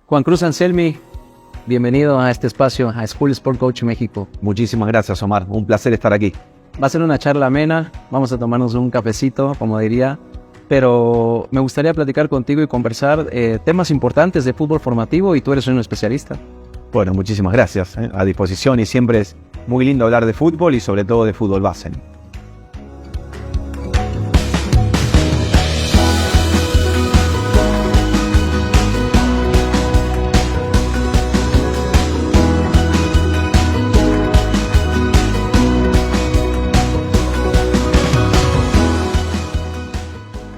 Juan Cruz Anselmi, bienvenido a este espacio, a School Sport Coach México. Muchísimas gracias, Omar. Un placer estar aquí. Va a ser una charla amena, vamos a tomarnos un cafecito, como diría, pero me gustaría platicar contigo y conversar temas importantes de fútbol formativo y tú eres un especialista. Bueno, muchísimas gracias. A disposición, y siempre es muy lindo hablar de fútbol y sobre todo de fútbol base.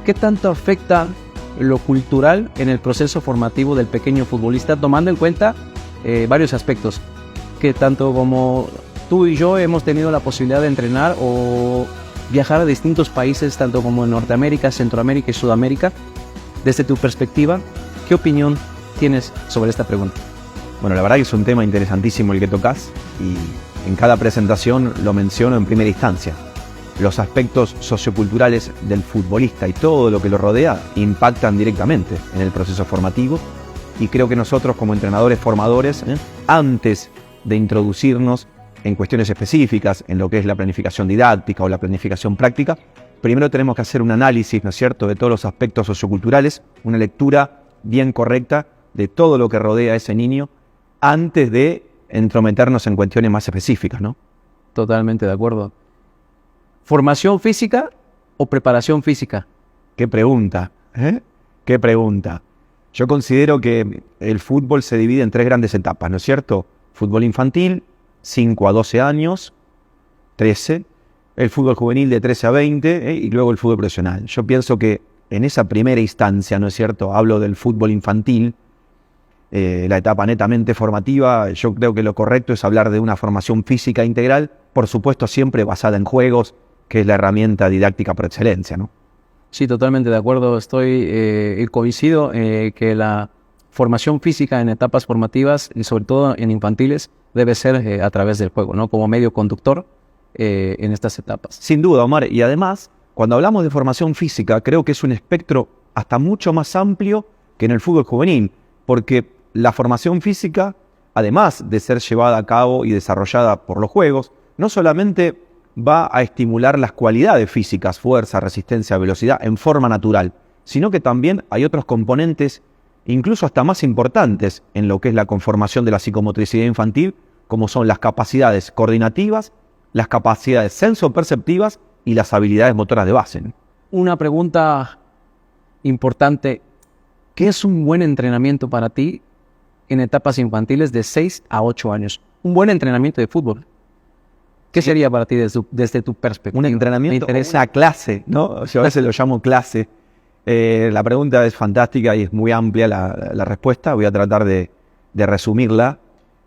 ¿Qué tanto afecta lo cultural en el proceso formativo del pequeño futbolista, tomando en cuenta varios aspectos? Que tanto como tú y yo hemos tenido la posibilidad de entrenar o viajar a distintos países, tanto como en Norteamérica, Centroamérica y Sudamérica, desde tu perspectiva, ¿qué opinión tienes sobre esta pregunta? Bueno, la verdad que es un tema interesantísimo el que tocas y en cada presentación lo menciono en primera instancia. Los aspectos socioculturales del futbolista y todo lo que lo rodea impactan directamente en el proceso formativo, y creo que nosotros como entrenadores formadores, antes de introducirnos en cuestiones específicas, en lo que es la planificación didáctica o la planificación práctica, primero tenemos que hacer un análisis, ¿no es cierto?, de todos los aspectos socioculturales, una lectura bien correcta de todo lo que rodea a ese niño antes de entrometernos en cuestiones más específicas, ¿no? Totalmente de acuerdo. ¿Formación física o preparación física? ¿Qué pregunta? ¿Qué pregunta? Yo considero que el fútbol se divide en tres grandes etapas, ¿no es cierto? Fútbol infantil, 5 a 12 años, 13. El fútbol juvenil de 13 a 20 y luego el fútbol profesional. Yo pienso que en esa primera instancia, ¿no es cierto? Hablo del fútbol infantil, la etapa netamente formativa. Yo creo que lo correcto es hablar de una formación física integral, por supuesto siempre basada en juegos, que es la herramienta didáctica por excelencia, ¿no? Sí, totalmente de acuerdo. Coincido que la formación física en etapas formativas, y sobre todo en infantiles, debe ser a través del juego, ¿no? Como medio conductor en estas etapas. Sin duda, Omar. Y además, cuando hablamos de formación física, creo que es un espectro hasta mucho más amplio que en el fútbol juvenil, porque la formación física, además de ser llevada a cabo y desarrollada por los juegos, no solamente va a estimular las cualidades físicas, fuerza, resistencia, velocidad, en forma natural, sino que también hay otros componentes, incluso hasta más importantes, en lo que es la conformación de la psicomotricidad infantil, como son las capacidades coordinativas, las capacidades sensoperceptivas y las habilidades motoras de base. Una pregunta importante: ¿qué es un buen entrenamiento para ti en etapas infantiles de 6 a 8 años? Un buen entrenamiento de fútbol. ¿Qué sería para ti desde tu perspectiva? Un entrenamiento, una clase, ¿no? Yo a veces lo llamo clase. La pregunta es fantástica y es muy amplia la respuesta. Voy a tratar de resumirla.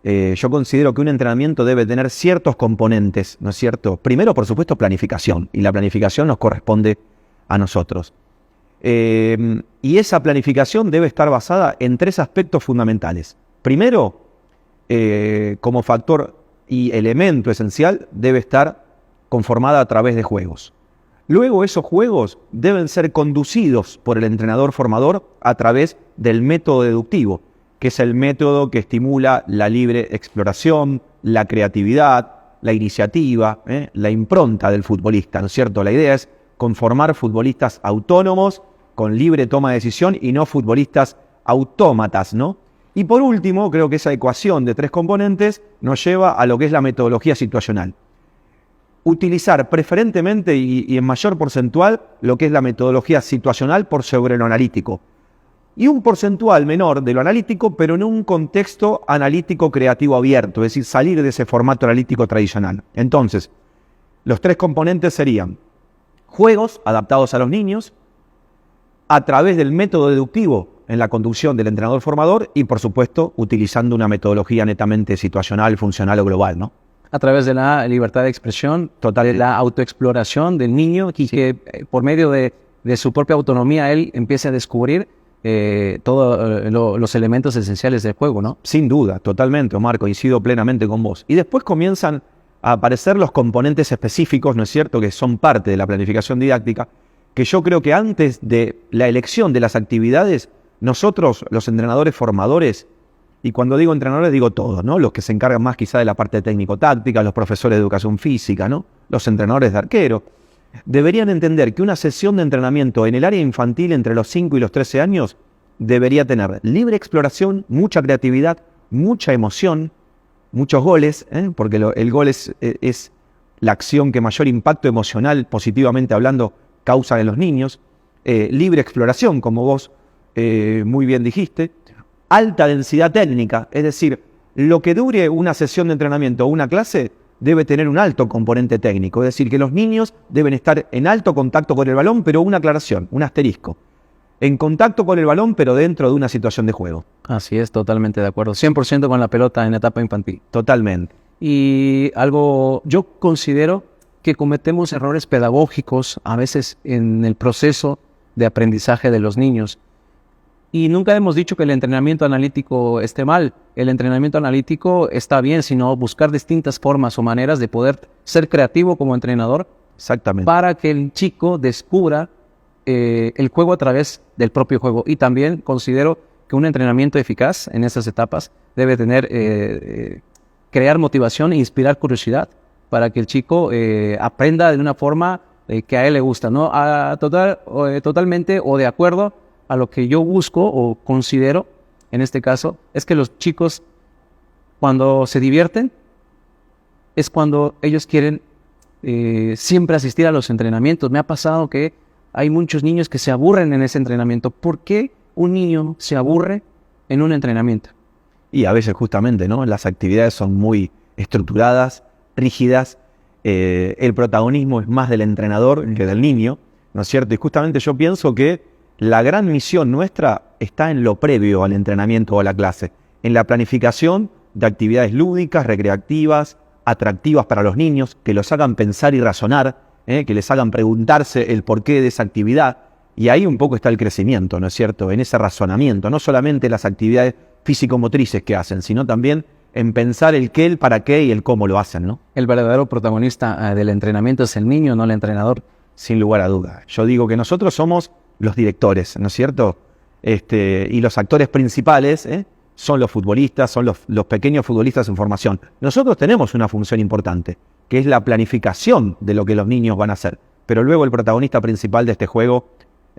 Yo considero que un entrenamiento debe tener ciertos componentes, ¿no es cierto? Primero, por supuesto, planificación. Y la planificación nos corresponde a nosotros. Y esa planificación debe estar basada en tres aspectos fundamentales. Primero, como factor y elemento esencial, debe estar conformada a través de juegos. Luego esos juegos deben ser conducidos por el entrenador formador a través del método deductivo, que es el método que estimula la libre exploración, la creatividad, la iniciativa, la impronta del futbolista, ¿no es cierto? La idea es conformar futbolistas autónomos, con libre toma de decisión y no futbolistas autómatas, ¿no? Y por último, creo que esa ecuación de tres componentes nos lleva a lo que es la metodología situacional. Utilizar preferentemente y en mayor porcentual lo que es la metodología situacional por sobre lo analítico. Y un porcentual menor de lo analítico, pero en un contexto analítico creativo abierto, es decir, salir de ese formato analítico tradicional. Entonces, los tres componentes serían juegos adaptados a los niños, a través del método deductivo en la conducción del entrenador formador y, por supuesto, utilizando una metodología netamente situacional, funcional o global, ¿no? A través de la libertad de expresión, total, de la autoexploración del niño y sí, que por medio de su propia autonomía él empiece a descubrir todos los elementos esenciales del juego, ¿no? Sin duda, totalmente, Omar, coincido plenamente con vos. Y después comienzan a aparecer los componentes específicos, ¿no es cierto?, que son parte de la planificación didáctica, que yo creo que antes de la elección de las actividades, nosotros, los entrenadores formadores, Y cuando digo entrenadores, digo todos, ¿no? Los que se encargan más quizá de la parte técnico-táctica, los profesores de educación física, ¿no? Los entrenadores de arquero. Deberían entender que una sesión de entrenamiento en el área infantil entre los 5 y los 13 años debería tener libre exploración, mucha creatividad, mucha emoción, muchos goles, porque el gol es la acción que mayor impacto emocional, positivamente hablando, causa en los niños. Libre exploración, como vos muy bien dijiste. Alta densidad técnica, es decir, lo que dure una sesión de entrenamiento o una clase debe tener un alto componente técnico, es decir, que los niños deben estar en alto contacto con el balón, pero una aclaración, un asterisco. En contacto con el balón, pero dentro de una situación de juego. Así es, totalmente de acuerdo. 100% con la pelota en etapa infantil. Totalmente. Y yo considero que cometemos errores pedagógicos a veces en el proceso de aprendizaje de los niños. Y nunca hemos dicho que el entrenamiento analítico esté mal. El entrenamiento analítico está bien, sino buscar distintas formas o maneras de poder ser creativo como entrenador. Exactamente. Para que el chico descubra el juego a través del propio juego. Y también considero que un entrenamiento eficaz en esas etapas debe tener, crear motivación e inspirar curiosidad para que el chico aprenda de una forma que a él le gusta, ¿no? Totalmente o de acuerdo a lo que yo busco o considero, en este caso, es que los chicos cuando se divierten es cuando ellos quieren siempre asistir a los entrenamientos. Me ha pasado que hay muchos niños que se aburren en ese entrenamiento. ¿Por qué un niño se aburre en un entrenamiento? Y a veces justamente, ¿no? Las actividades son muy estructuradas, rígidas. El protagonismo es más del entrenador que del niño, ¿no es cierto? Y justamente yo pienso que la gran misión nuestra está en lo previo al entrenamiento o a la clase, en la planificación de actividades lúdicas, recreativas, atractivas para los niños, que los hagan pensar y razonar, que les hagan preguntarse el porqué de esa actividad. Y ahí un poco está el crecimiento, ¿no es cierto? En ese razonamiento, no solamente las actividades físico-motrices que hacen, sino también en pensar el qué, el para qué y el cómo lo hacen, ¿no? El verdadero protagonista del entrenamiento es el niño, no el entrenador. Sin lugar a duda. Yo digo que nosotros somos los directores, ¿no es cierto? Y los actores principales son los futbolistas, son los pequeños futbolistas en formación. Nosotros tenemos una función importante, que es la planificación de lo que los niños van a hacer. Pero luego el protagonista principal de este juego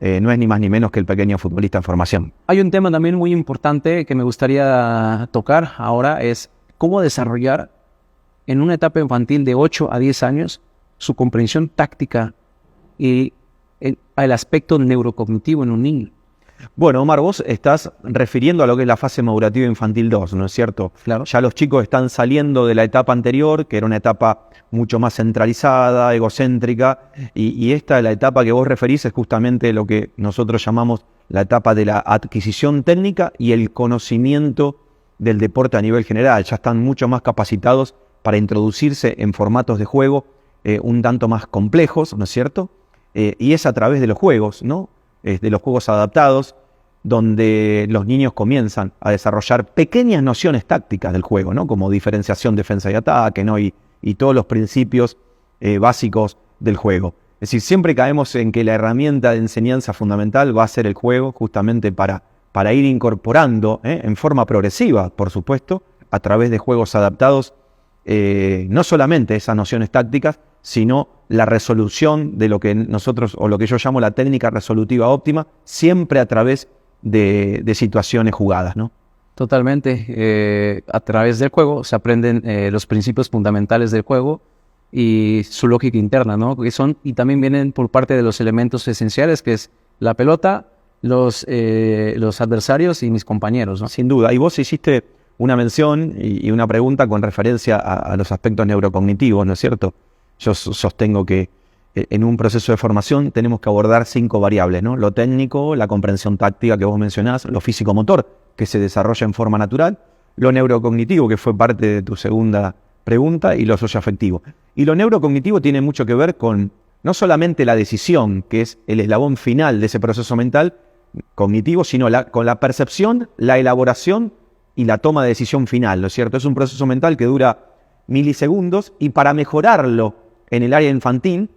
no es ni más ni menos que el pequeño futbolista en formación. Hay un tema también muy importante que me gustaría tocar ahora, es cómo desarrollar en una etapa infantil de 8 a 10 años su comprensión táctica y el aspecto neurocognitivo en un niño. Bueno, Omar, vos estás refiriendo a lo que es la fase madurativa infantil 2, ¿no es cierto? Claro. Ya los chicos están saliendo de la etapa anterior, que era una etapa mucho más centralizada, egocéntrica, y esta, la etapa que vos referís, es justamente lo que nosotros llamamos la etapa de la adquisición técnica y el conocimiento del deporte a nivel general. Ya están mucho más capacitados para introducirse en formatos de juego un tanto más complejos, ¿no es cierto? Y es a través de los juegos, ¿no? De los juegos adaptados, donde los niños comienzan a desarrollar pequeñas nociones tácticas del juego, ¿no? Como diferenciación, defensa y ataque, ¿no? Y todos los principios básicos del juego. Es decir, siempre caemos en que la herramienta de enseñanza fundamental va a ser el juego, justamente para ir incorporando en forma progresiva, por supuesto, a través de juegos adaptados, no solamente esas nociones tácticas, sino la resolución de lo que nosotros, o lo que yo llamo la técnica resolutiva óptima, siempre a través de situaciones jugadas, ¿no? Totalmente. A través del juego se aprenden los principios fundamentales del juego y su lógica interna, ¿no? Y también vienen por parte de los elementos esenciales, que es la pelota, los adversarios y mis compañeros, ¿no? Sin duda. Y vos hiciste una mención y una pregunta con referencia a los aspectos neurocognitivos, ¿no es cierto? Yo sostengo que en un proceso de formación tenemos que abordar 5 variables, ¿no? Lo técnico, la comprensión táctica que vos mencionás, lo físico-motor, que se desarrolla en forma natural, lo neurocognitivo, que fue parte de tu segunda pregunta, y lo socioafectivo. Y lo neurocognitivo tiene mucho que ver con no solamente la decisión, que es el eslabón final de ese proceso mental cognitivo, sino con la percepción, la elaboración y la toma de decisión final, ¿no es cierto? Es un proceso mental que dura milisegundos, y para mejorarlo en el área infantil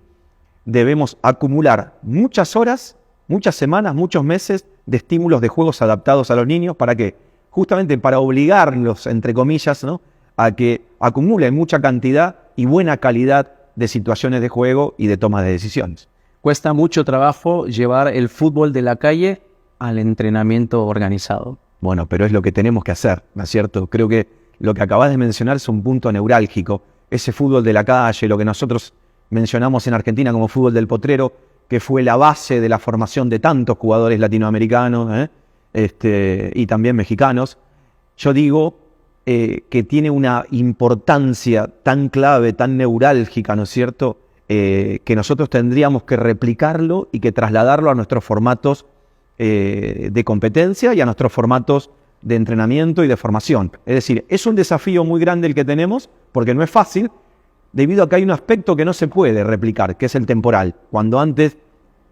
debemos acumular muchas horas, muchas semanas, muchos meses de estímulos de juegos adaptados a los niños. ¿Para qué? justamente para obligarlos, entre comillas, ¿no?, a que acumulen mucha cantidad y buena calidad de situaciones de juego y de toma de decisiones. Cuesta mucho trabajo llevar el fútbol de la calle al entrenamiento organizado. Bueno, pero es lo que tenemos que hacer, ¿no es cierto? Creo que lo que acabas de mencionar es un punto neurálgico. Ese fútbol de la calle, lo que nosotros mencionamos en Argentina como fútbol del potrero, que fue la base de la formación de tantos jugadores latinoamericanos, y también mexicanos. Yo digo que tiene una importancia tan clave, tan neurálgica, ¿no es cierto?, que nosotros tendríamos que replicarlo y que trasladarlo a nuestros formatos de competencia y a nuestros formatos de entrenamiento y de formación. Es decir, es un desafío muy grande el que tenemos, porque no es fácil, debido a que hay un aspecto que no se puede replicar, que es el temporal. Cuando antes,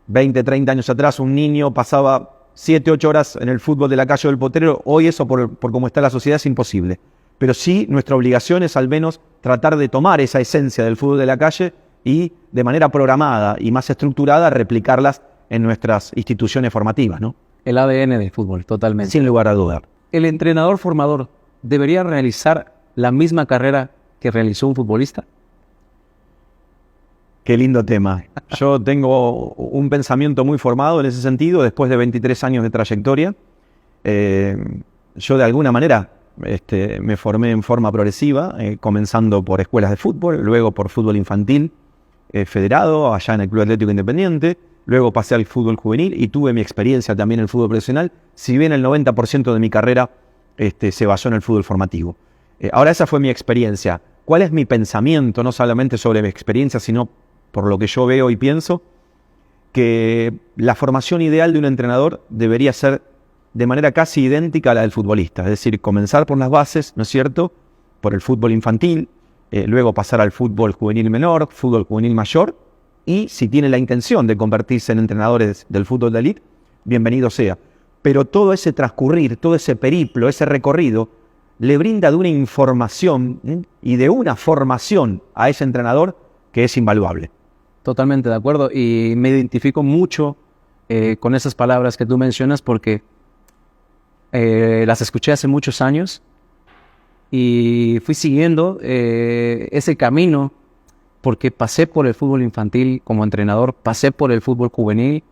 20, 30 años atrás, un niño pasaba 7, 8 horas en el fútbol de la calle o del potrero, hoy eso por cómo está la sociedad es imposible. Pero sí, nuestra obligación es al menos tratar de tomar esa esencia del fútbol de la calle y de manera programada y más estructurada replicarlas en nuestras instituciones formativas, ¿no? El ADN del fútbol, totalmente. Sin lugar a dudar. ¿El entrenador formador debería realizar la misma carrera que realizó un futbolista? Qué lindo tema. Yo tengo un pensamiento muy formado en ese sentido, después de 23 años de trayectoria. Yo de alguna manera me formé en forma progresiva, comenzando por escuelas de fútbol, luego por fútbol infantil federado, allá en el Club Atlético Independiente, luego pasé al fútbol juvenil y tuve mi experiencia también en el fútbol profesional, si bien el 90% de mi carrera se basó en el fútbol formativo. Ahora esa fue mi experiencia. ¿Cuál es mi pensamiento? No solamente sobre mi experiencia, sino por lo que yo veo y pienso, que la formación ideal de un entrenador debería ser de manera casi idéntica a la del futbolista. Es decir, comenzar por las bases, ¿no es cierto?, por el fútbol infantil, luego pasar al fútbol juvenil menor, fútbol juvenil mayor, y si tiene la intención de convertirse en entrenadores del fútbol de élite, bienvenido sea. Pero todo ese transcurrir, todo ese periplo, ese recorrido, le brinda de una información y de una formación a ese entrenador que es invaluable. Totalmente de acuerdo, y me identifico mucho con esas palabras que tú mencionas porque las escuché hace muchos años y fui siguiendo ese camino porque pasé por el fútbol infantil como entrenador, pasé por el fútbol juvenil,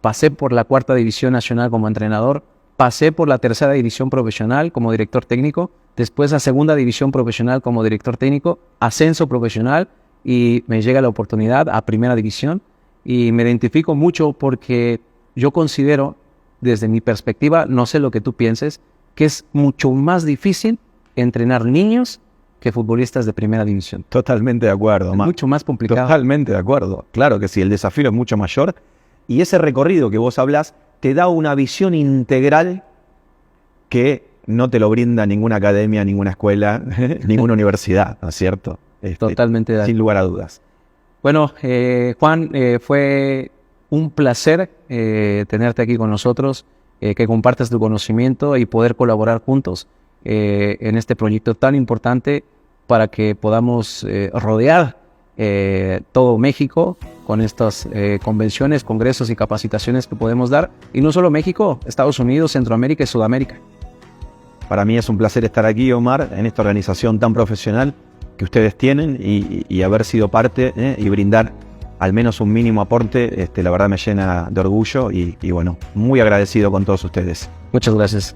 pasé por la 4ª división nacional como entrenador, pasé por la 3ª división profesional como director técnico, después a 2ª división profesional como director técnico, ascenso profesional, y me llega la oportunidad a 1ª división y me identifico mucho porque yo considero, desde mi perspectiva, no sé lo que tú pienses, que es mucho más difícil entrenar niños que futbolistas de 1ª división. Totalmente de acuerdo. Es mucho más complicado. Totalmente de acuerdo. Claro que sí, el desafío es mucho mayor y ese recorrido que vos hablás te da una visión integral que no te lo brinda ninguna academia, ninguna escuela, ninguna universidad, ¿no es cierto? Totalmente de acuerdo. Sin lugar a dudas. Bueno, Juan, fue un placer tenerte aquí con nosotros, que compartas tu conocimiento y poder colaborar juntos en este proyecto tan importante para que podamos rodear todo México con estas convenciones, congresos y capacitaciones que podemos dar. Y no solo México, Estados Unidos, Centroamérica y Sudamérica. Para mí es un placer estar aquí, Omar, en esta organización tan profesional que ustedes tienen y haber sido parte y brindar al menos un mínimo aporte, la verdad me llena de orgullo y bueno, muy agradecido con todos ustedes. Muchas gracias.